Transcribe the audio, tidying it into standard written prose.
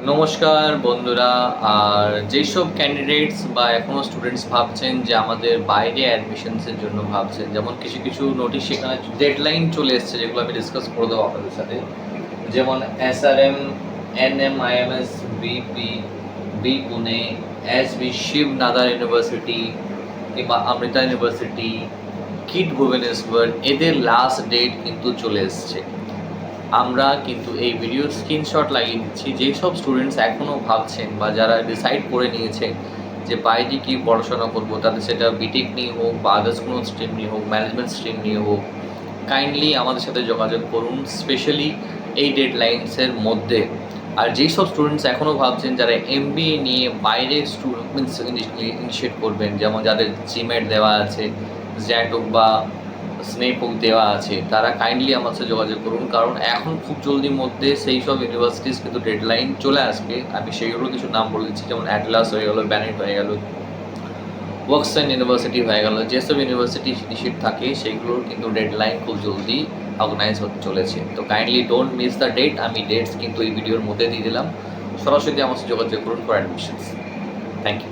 নমস্কার বন্ধুরা। আর যেসব ক্যান্ডিডেটস বা এখনও স্টুডেন্টস ভাবছেন যে আমাদের বাইরে অ্যাডমিশনসের জন্য ভাবছেন, যেমন কিছু কিছু নোটিশ সেখানে ডেডলাইন চলে এসছে, যেগুলো আমি ডিসকাস করে দেবো আপনাদের সাথে। যেমন SRM, NMIMS, BP, B Pune, SB Shiv Nadar university কিংবা অমৃতা ইউনিভার্সিটি, কিট ভুবনেশ্বর, এদের লাস্ট ডেট কিন্তু চলে এসছে। আমরা কিন্তু এই ভিডিওর স্ক্রিনশট লাগিয়ে দিচ্ছি। যেসব স্টুডেন্টস এখনও ভাবছেন বা যারা ডিসাইড করে নিয়েছেন যে বাইরে কি পড়াশোনা করবো, তাদের সেটা বিটেক নিয়ে হোক বা আদার্স কোনো স্ট্রিম নিয়ে হোক, ম্যানেজমেন্ট স্ট্রিম নিয়ে হোক, কাইন্ডলি আমাদের সাথে যোগাযোগ করুন, স্পেশালি এই ডেডলাইন্সের মধ্যে। আর যেই সব স্টুডেন্টস এখনও ভাবছেন যারা MBA নিয়ে বাইরে স্টুডেন্টস ইনিশিয়েট করবেন, যেমন যাদের জিমেট দেওয়া আছে, জ্যাট হোক বা স্নেপ হোক দেওয়া আছে, তারা কাইন্ডলি আমার সাথে যোগাযোগ করুন, কারণ এখন খুব জলদির মধ্যে সেই সব ইউনিভার্সিটিস কিন্তু ডেডলাইন চলে আসবে। আমি সেইগুলো কিছু নাম বলে দিচ্ছি, যেমন অ্যাটলাস হয়ে গেল, ব্যানেট হয়ে গেল, ওয়ার্কসেন ইউনিভার্সিটি হয়ে গেল। যেসব ইউনিভার্সিটি ইনিশিয়েট থাকে সেইগুলোর কিন্তু ডেডলাইন খুব জলদি অর্গানাইজ হতে চলেছে। তো kindly don't miss the date. আমি ডেটস কিন্তু এই ভিডিওর মধ্যে দিয়ে দিলাম। সরাসরি আমার সাথে যোগাযোগ করুন ফর অ্যাডমিশনস। Thank you.